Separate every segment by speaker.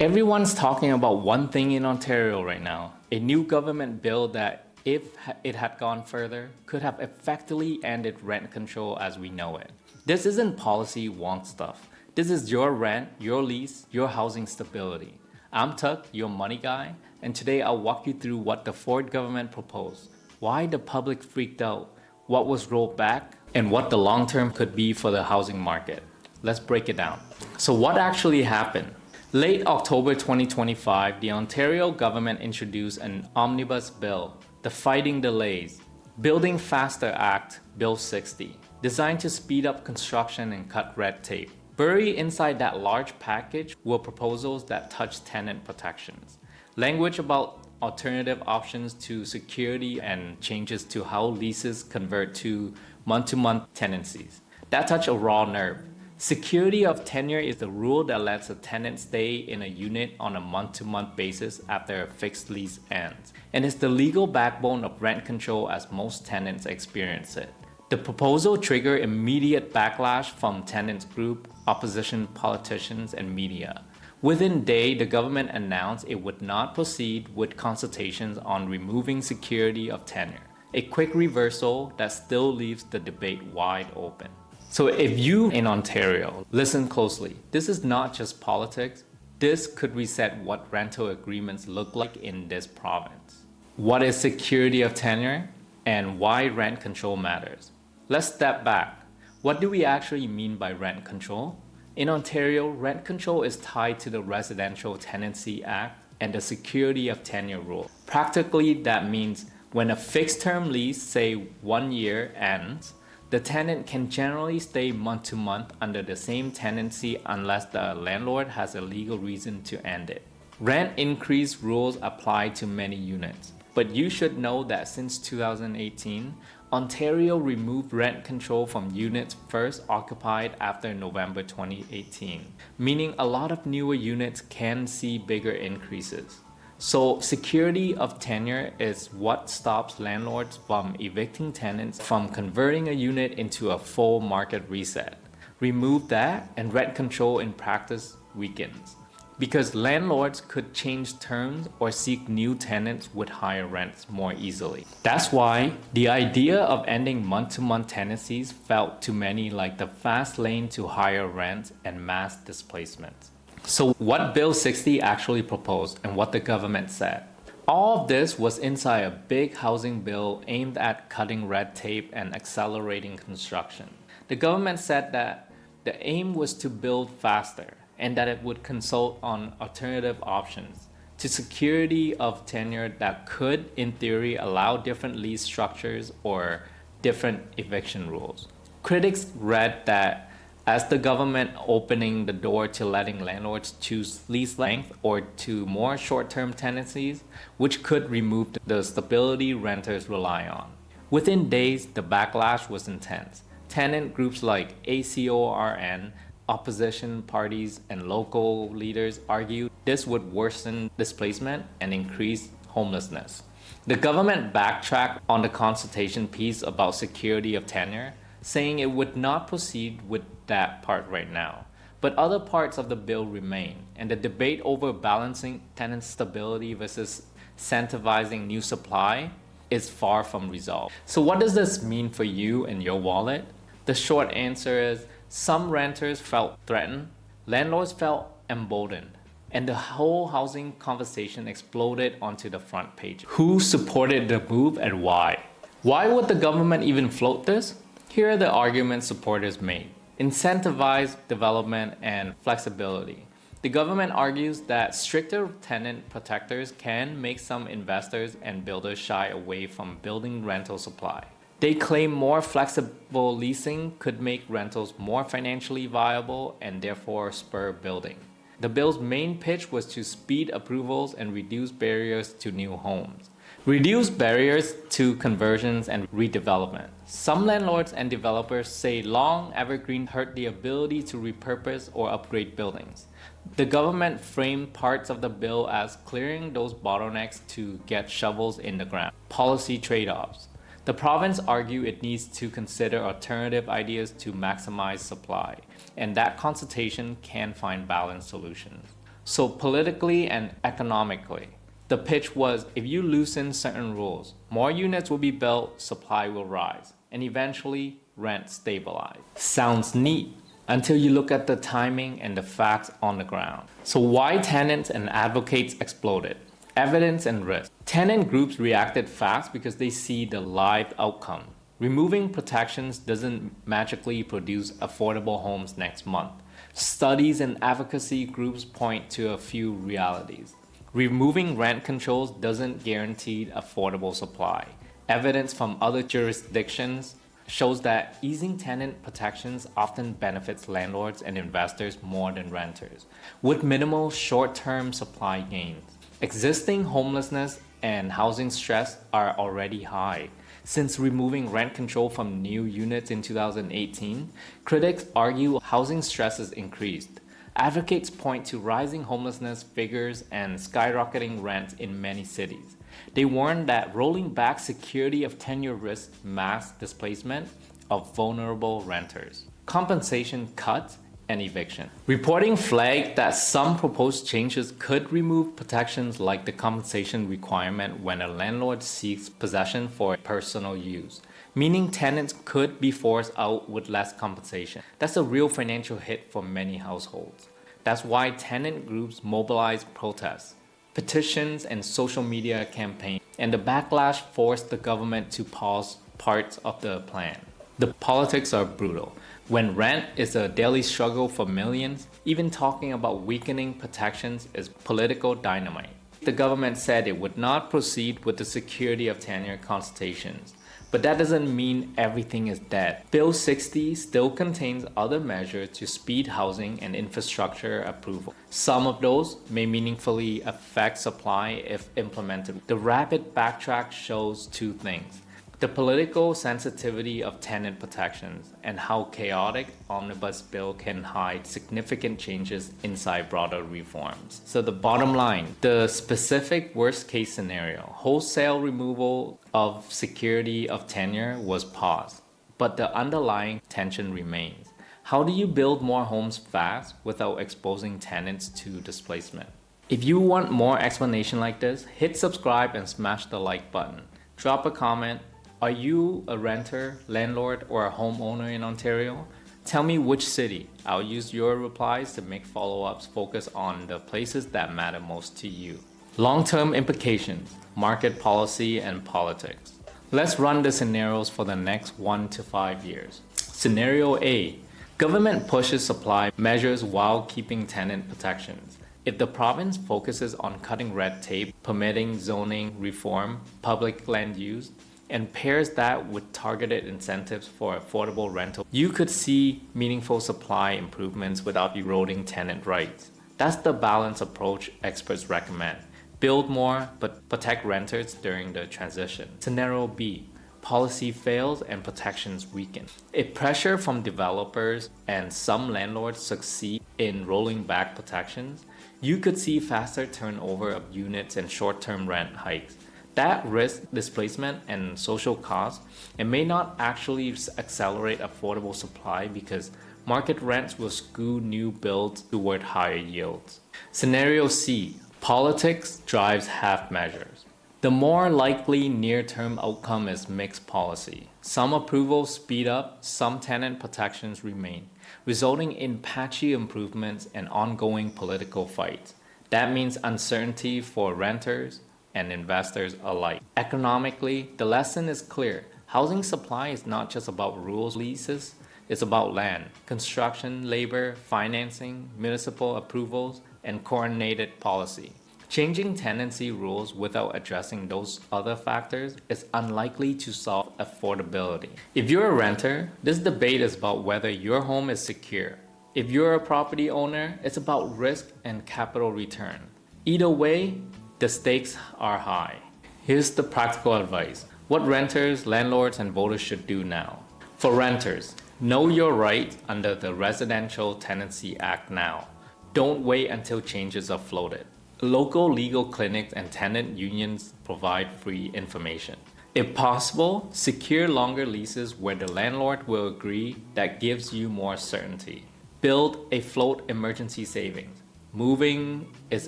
Speaker 1: Everyone's talking about one thing in Ontario right now, a new government bill that, if it had gone further, could have effectively ended rent control as we know it. This isn't policy wonk stuff. This is your rent, your lease, your housing stability. I'm Thuc, your money guy, and today I'll walk you through what the Ford government proposed, why the public freaked out, what was rolled back, and what the long term could be for the housing market. Let's break it down. So what actually happened? Late October 2025, the Ontario government introduced an omnibus bill, the Fighting Delays, Building Faster Act, Bill 60, designed to speed up construction and cut red tape. Buried inside that large package were proposals that touch tenant protections, language about alternative options to security, and changes to how leases convert to month-to-month tenancies. That touch a raw nerve. Security of tenure is the rule that lets a tenant stay in a unit on a month-to-month basis after a fixed lease ends, and is the legal backbone of rent control as most tenants experience it. The proposal triggered immediate backlash from tenants group, opposition politicians, and media. Within days, the government announced it would not proceed with consultations on removing security of tenure, a quick reversal that still leaves the debate wide open. So if you in Ontario, listen closely. This is not just politics. This could reset what rental agreements look like in this province. What is security of tenure and why rent control matters? Let's step back. What do we actually mean by rent control? In Ontario, rent control is tied to the Residential Tenancy Act and the security of tenure rule. Practically, that means when a fixed term lease, say 1 year, ends, the tenant can generally stay month to month under the same tenancy unless the landlord has a legal reason to end it. Rent increase rules apply to many units, but you should know that since 2018, Ontario removed rent control from units first occupied after November 2018, meaning a lot of newer units can see bigger increases. So security of tenure is what stops landlords from evicting tenants from converting a unit into a full market reset. Remove that and rent control in practice weakens, because landlords could change terms or seek new tenants with higher rents more easily. That's why the idea of ending month-to-month tenancies felt to many like the fast lane to higher rents and mass displacement. So what Bill 60 actually proposed and what the government said. All of this was inside a big housing bill aimed at cutting red tape and accelerating construction. The government said that the aim was to build faster and that it would consult on alternative options to security of tenure that could, in theory, allow different lease structures or different eviction rules. Critics read that as the government opening the door to letting landlords choose lease length or to more short-term tenancies, which could remove the stability renters rely on. Within days, the backlash was intense. Tenant groups like ACORN, opposition parties, and local leaders argued this would worsen displacement and increase homelessness. The government backtracked on the consultation piece about security of tenure, saying it would not proceed with that part right now. But other parts of the bill remain, and the debate over balancing tenant stability versus incentivizing new supply is far from resolved. So what does this mean for you and your wallet? The short answer is some renters felt threatened, landlords felt emboldened, and the whole housing conversation exploded onto the front page. Who supported the move and why? Why would the government even float this? Here are the arguments supporters made. Incentivize development and flexibility. The government argues that stricter tenant protectors can make some investors and builders shy away from building rental supply. They claim more flexible leasing could make rentals more financially viable and therefore spur building. The bill's main pitch was to speed approvals and reduce barriers to new homes. Reduce barriers to conversions and redevelopment. Some landlords and developers say long evergreen hurt the ability to repurpose or upgrade buildings. The government framed parts of the bill as clearing those bottlenecks to get shovels in the ground. Policy trade-offs. The province argued it needs to consider alternative ideas to maximize supply, and that consultation can find balanced solutions. So politically and economically, the pitch was if you loosen certain rules, more units will be built, supply will rise, and eventually rent stabilize. Sounds neat until you look at the timing and the facts on the ground. So why tenants and advocates exploded? Evidence and risk. Tenant groups reacted fast because they see the live outcome. Removing protections doesn't magically produce affordable homes next month. Studies and advocacy groups point to a few realities. Removing rent controls doesn't guarantee affordable supply. Evidence from other jurisdictions shows that easing tenant protections often benefits landlords and investors more than renters, with minimal short-term supply gains. Existing homelessness and housing stress are already high. Since removing rent control from new units in 2018, critics argue housing stress has increased. Advocates point to rising homelessness figures and skyrocketing rents in many cities. They warn that rolling back security of tenure risks mass displacement of vulnerable renters, compensation cuts, and eviction. Reporting flagged that some proposed changes could remove protections like the compensation requirement when a landlord seeks possession for personal use, meaning tenants could be forced out with less compensation. That's a real financial hit for many households. That's why tenant groups mobilized protests, petitions, and social media campaigns, and the backlash forced the government to pause parts of the plan. The politics are brutal. When rent is a daily struggle for millions, even talking about weakening protections is political dynamite. The government said it would not proceed with the security of tenure consultations, but that doesn't mean everything is dead. Bill 60 still contains other measures to speed housing and infrastructure approval. Some of those may meaningfully affect supply if implemented. The rapid backtrack shows two things: the political sensitivity of tenant protections and how chaotic omnibus bill can hide significant changes inside broader reforms. So the bottom line, the specific worst case scenario, wholesale removal of security of tenure was paused, but the underlying tension remains. How do you build more homes fast without exposing tenants to displacement? If you want more explanation like this, hit subscribe and smash the like button. Drop a comment. Are you a renter, landlord, or a homeowner in Ontario? Tell me which city. I'll use your replies to make follow-ups focus on the places that matter most to you. Long-term implications, market policy, and politics. Let's run the scenarios for the next 1 to 5 years. Scenario A, government pushes supply measures while keeping tenant protections. If the province focuses on cutting red tape, permitting zoning reform, public land use, and pairs that with targeted incentives for affordable rental, you could see meaningful supply improvements without eroding tenant rights. That's the balanced approach experts recommend. Build more, but protect renters during the transition. Scenario B, policy fails and protections weaken. If pressure from developers and some landlords succeed in rolling back protections, you could see faster turnover of units and short-term rent hikes. That risks displacement and social costs and may not actually accelerate affordable supply because market rents will skew new builds toward higher yields. Scenario C, politics drives half measures. The more likely near-term outcome is mixed policy. Some approvals speed up, some tenant protections remain, resulting in patchy improvements and ongoing political fights. That means uncertainty for renters and investors alike. Economically, the lesson is clear. Housing supply is not just about rules, leases, it's about land, construction, labor, financing, municipal approvals, and coordinated policy. Changing tenancy rules without addressing those other factors is unlikely to solve affordability. If you're a renter, this debate is about whether your home is secure. If you're a property owner, it's about risk and capital return. Either way, the stakes are high. Here's the practical advice. What renters, landlords, and voters should do now. For renters, know your rights under the Residential Tenancy Act now. Don't wait until changes are floated. Local legal clinics and tenant unions provide free information. If possible, secure longer leases where the landlord will agree. That gives you more certainty. Build a float emergency savings. Moving is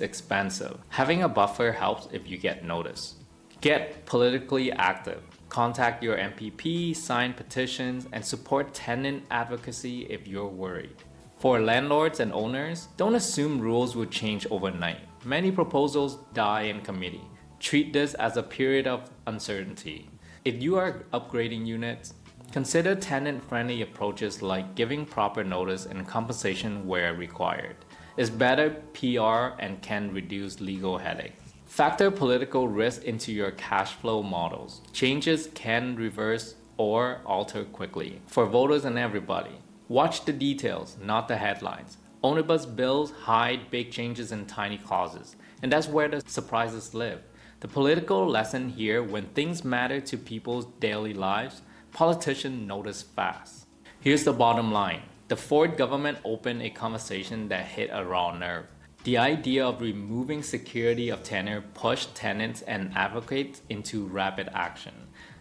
Speaker 1: expensive. Having a buffer helps if you get noticed. Get politically active. Contact your MPP, sign petitions, and support tenant advocacy if you're worried. For landlords and owners, don't assume rules will change overnight. Many proposals die in committee. Treat this as a period of uncertainty. If you are upgrading units, consider tenant-friendly approaches like giving proper notice and compensation where required. It's better PR and can reduce legal headaches. Factor political risk into your cash flow models. Changes can reverse or alter quickly for voters and everybody. Watch the details, not the headlines. Omnibus bills hide big changes in tiny clauses, and that's where the surprises live. The political lesson here: when things matter to people's daily lives, politicians notice fast. Here's the bottom line. The Ford government opened a conversation that hit a raw nerve. The idea of removing security of tenure pushed tenants and advocates into rapid action,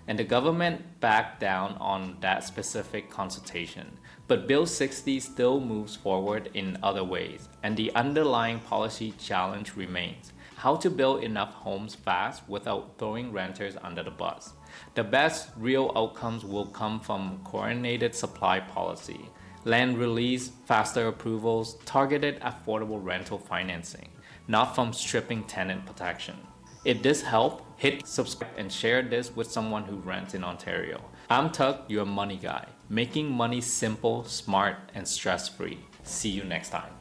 Speaker 1: and the government backed down on that specific consultation. But Bill 60 still moves forward in other ways, and the underlying policy challenge remains: how to build enough homes fast without throwing renters under the bus. The best real outcomes will come from coordinated supply policy, land release, faster approvals, targeted affordable rental financing, not from stripping tenant protection. If this helped, hit subscribe and share this with someone who rents in Ontario. I'm Thuc, your money guy, making money simple, smart, and stress-free. See you next time.